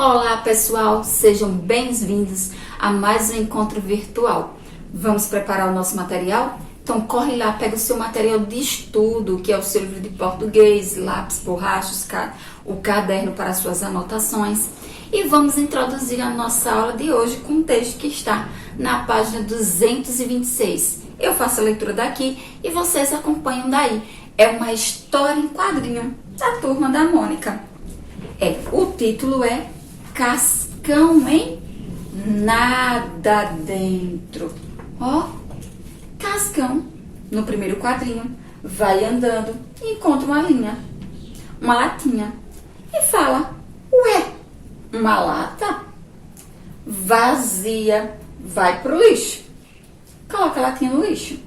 Olá pessoal, sejam bem-vindos a mais um encontro virtual. Vamos preparar o nosso material? Então corre lá, pega o seu material de estudo, que é o seu livro de português, lápis, borrachas, o caderno para suas anotações. E vamos introduzir a nossa aula de hoje com um texto que está na página 226. Eu faço a leitura daqui e vocês acompanham daí. É uma história em quadrinho da Turma da Mônica. O título é Cascão em Nada Dentro. Cascão, no primeiro quadrinho, vai andando e encontra uma linha, uma latinha, e fala: ué, uma lata vazia, vai pro lixo. Coloca a latinha no lixo.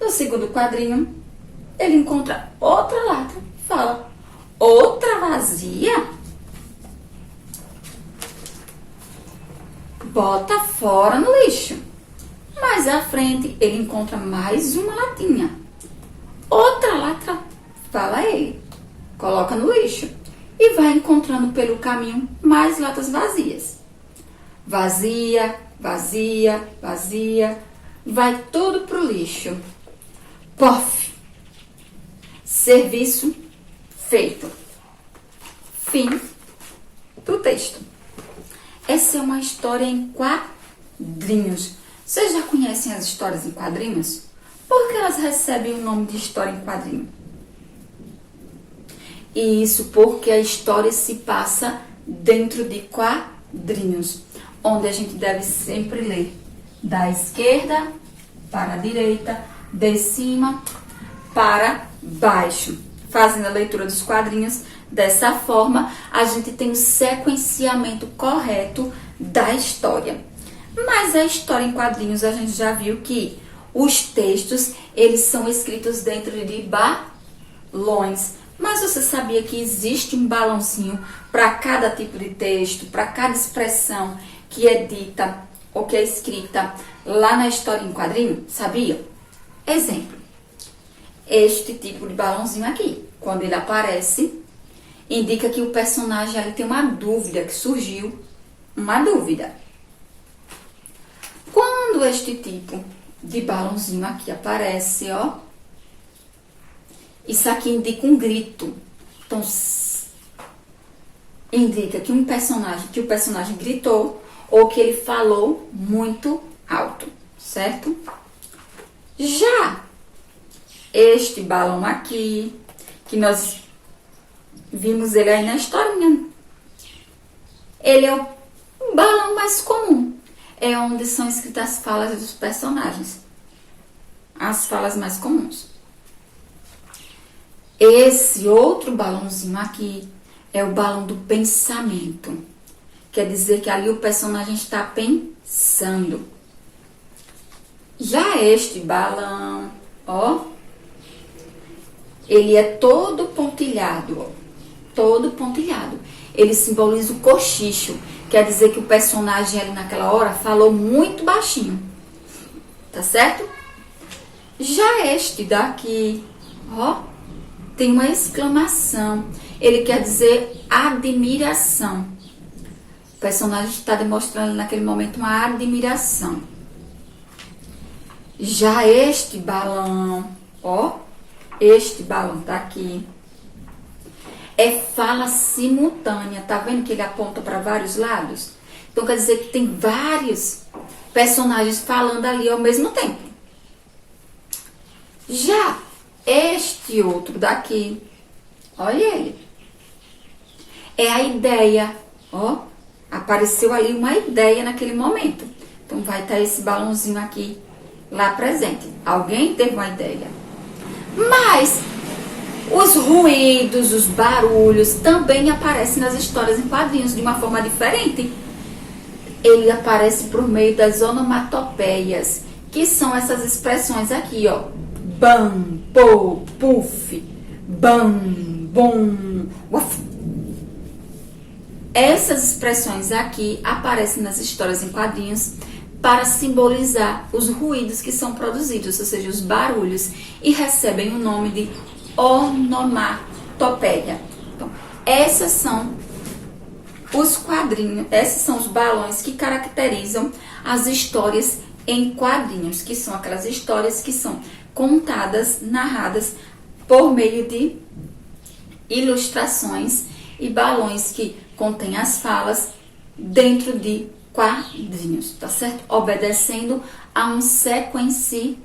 No segundo quadrinho, ele encontra outra lata e fala: outra vazia? Bota fora no lixo. Mais à frente, ele encontra mais uma latinha. Outra lata, fala ele, coloca no lixo. E vai encontrando pelo caminho mais latas vazias. Vazia, vazia, vazia. Vai tudo pro lixo. Pof! Serviço feito. Fim do texto. Essa é uma história em quadrinhos. Vocês já conhecem as histórias em quadrinhos? Por que elas recebem o nome de história em quadrinho? E isso porque a história se passa dentro de quadrinhos, onde a gente deve sempre ler da esquerda para a direita, de cima para baixo. Fazendo a leitura dos quadrinhos dessa forma, a gente tem o sequenciamento correto da história. Mas a história em quadrinhos, a gente já viu que os textos, eles são escritos dentro de balões. Mas você sabia que existe um balãozinho para cada tipo de texto, para cada expressão que é dita ou que é escrita lá na história em quadrinho? Sabia? Exemplo. Este tipo de balãozinho aqui, quando ele aparece, indica que o personagem ali tem uma dúvida, que surgiu uma dúvida. Quando este tipo de balãozinho aqui aparece, isso aqui indica um grito. Então, indica que o personagem gritou ou que ele falou muito alto, certo? Já este balão aqui, que nós vimos ele aí na historinha, ele é o balão mais comum. É onde são escritas as falas dos personagens. As falas mais comuns. Esse outro balãozinho aqui é o balão do pensamento. Quer dizer que ali o personagem está pensando. Já este balão, ele é todo pontilhado, todo pontilhado. Ele simboliza o cochicho. Quer dizer que o personagem ali naquela hora falou muito baixinho. Tá certo? Já este daqui, tem uma exclamação. Ele quer dizer admiração. O personagem está demonstrando naquele momento uma admiração. Já este balão, este balão tá aqui, é fala simultânea. Tá vendo que ele aponta para vários lados? Então quer dizer que tem vários personagens falando ali ao mesmo tempo. Já este outro daqui, olha ele, é a ideia. Apareceu ali uma ideia naquele momento. Então vai estar esse balãozinho aqui lá presente. Alguém teve uma ideia. Mas os ruídos, os barulhos também aparecem nas histórias em quadrinhos de uma forma diferente. Ele aparece por meio das onomatopeias, que são essas expressões aqui, bam, pô, puf, bam, bom, uf. Essas expressões aqui aparecem nas histórias em quadrinhos para simbolizar os ruídos que são produzidos, ou seja, os barulhos, e recebem o nome de onomatopeia. Então, essas são Os quadrinhos, esses são os balões que caracterizam as histórias em quadrinhos, que são aquelas histórias que são contadas, narradas por meio de ilustrações e balões que contêm as falas dentro de quadrinhos, tá certo? Obedecendo a um sequenciamento.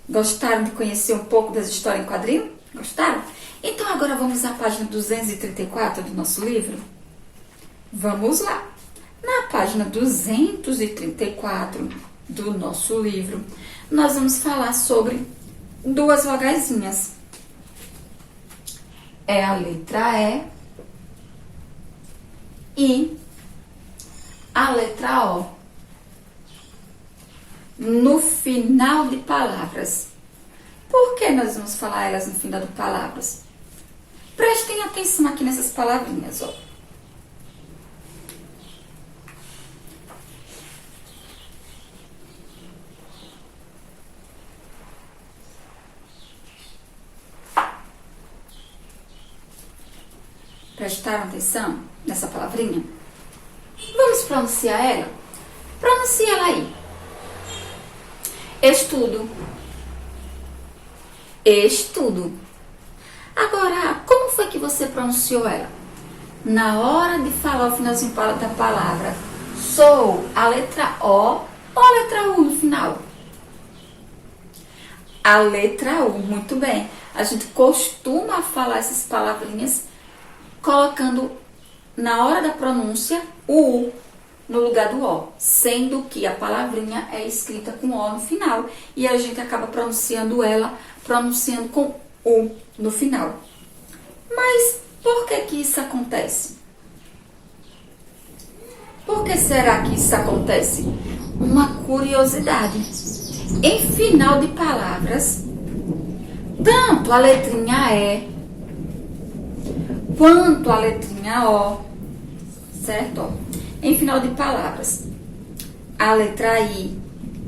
Gostaram de conhecer um pouco das histórias em quadrinho? Gostaram? Então agora vamos à página 234 do nosso livro? Vamos lá! Na página 234 do nosso livro, nós vamos falar sobre duas vogaisinhas. É a letra E e a letra O. No final de palavras. Por que nós vamos falar elas no final de palavras? Prestem atenção aqui nessas palavrinhas, ó. Prestaram atenção nessa palavrinha? Vamos pronunciar ela? Pronuncia ela aí. Estudo. Estudo. Agora, como foi que você pronunciou ela? Na hora de falar o finalzinho da palavra, sou a letra O ou a letra U no final? A letra U, muito bem. A gente costuma falar essas palavrinhas colocando na hora da pronúncia o U no lugar do O, sendo que a palavrinha é escrita com O no final e a gente acaba pronunciando ela, pronunciando com U no final. Mas por que isso acontece? Por que será que isso acontece? Uma curiosidade. Em final de palavras, tanto a letrinha E quanto a letrinha O, certo? Em final de palavras, a letra I,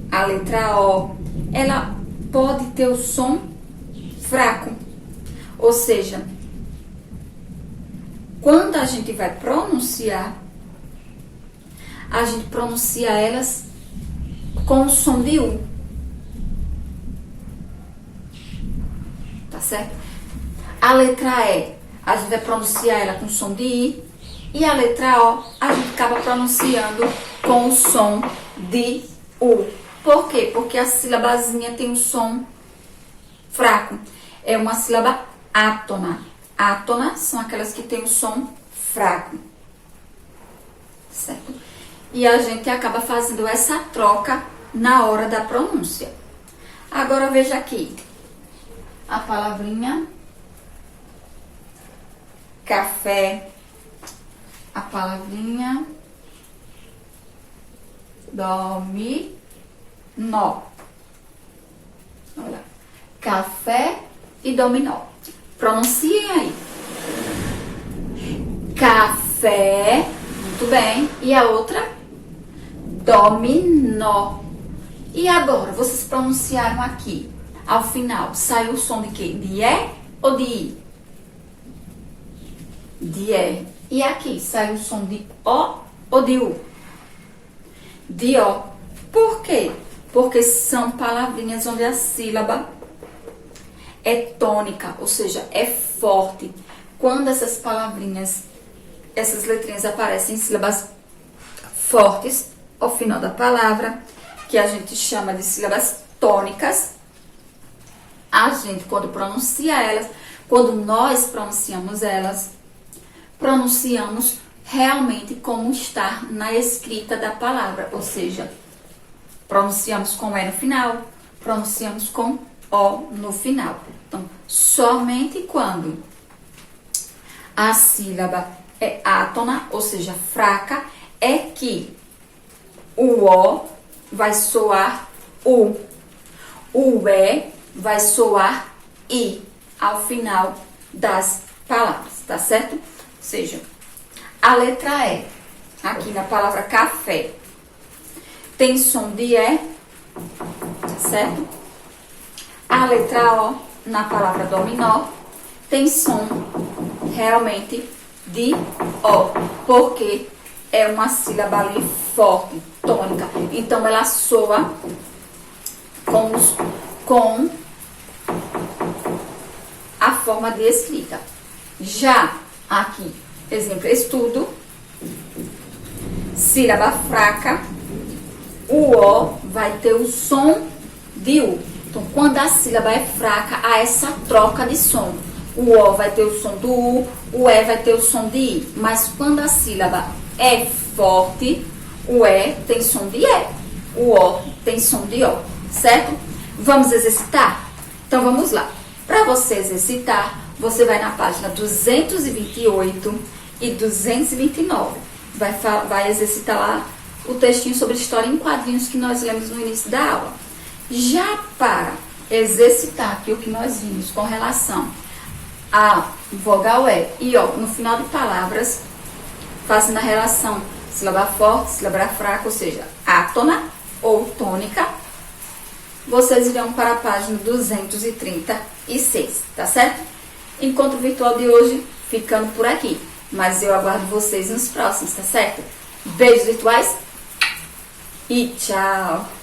a letra O, ela pode ter o som fraco. Ou seja, quando a gente vai pronunciar, a gente pronuncia elas com o som de U. Tá certo? A letra E, a gente vai pronunciar ela com o som de I. E a letra O, a gente acaba pronunciando com o som de U. Por quê? Porque a sílabazinha tem um som fraco. É uma sílaba átona. Átona são aquelas que têm o som fraco. Certo? E a gente acaba fazendo essa troca na hora da pronúncia. Agora veja aqui. A palavrinha café. A palavrinha dominó. Olha, café e dominó. Pronunciem aí. Café, muito bem. E a outra? Dominó. E agora, vocês pronunciaram aqui. Ao final, saiu o som de quê? De E ou de I? De E. E aqui, sai o som de O ou de U? De O. Por quê? Porque são palavrinhas onde a sílaba é tônica, ou seja, é forte. Quando essas palavrinhas, essas letrinhas aparecem em sílabas fortes ao final da palavra, que a gente chama de sílabas tônicas, a gente, quando pronuncia elas, quando nós pronunciamos elas, pronunciamos realmente como está na escrita da palavra, ou seja, pronunciamos com E no final, pronunciamos com O no final. Então, somente quando a sílaba é átona, ou seja, fraca, é que o O vai soar U, o E vai soar I ao final das palavras, tá certo? Ou seja, a letra E, aqui na palavra café, tem som de E, certo? A letra O, na palavra dominó, tem som realmente de O, porque é uma sílaba ali forte, tônica. Então, ela soa com a forma de escrita. Já aqui, exemplo, estudo, sílaba fraca, o O vai ter o som de U. Então, quando a sílaba é fraca, há essa troca de som. O O vai ter o som do U, o E vai ter o som de I. Mas quando a sílaba é forte, o E tem som de E, o O tem som de O, certo? Vamos exercitar? Então, vamos lá. Para você exercitar, você vai na página 228 e 229. Vai exercitar lá o textinho sobre história em quadrinhos que nós lemos no início da aula. Já para exercitar aqui o que nós vimos com relação a vogal E O no final de palavras, fazendo a relação sílaba forte, sílaba fraca, ou seja, átona ou tônica, vocês irão para a página 236, tá certo? Encontro virtual de hoje ficando por aqui, mas eu aguardo vocês nos próximos, tá certo? Beijos virtuais e tchau!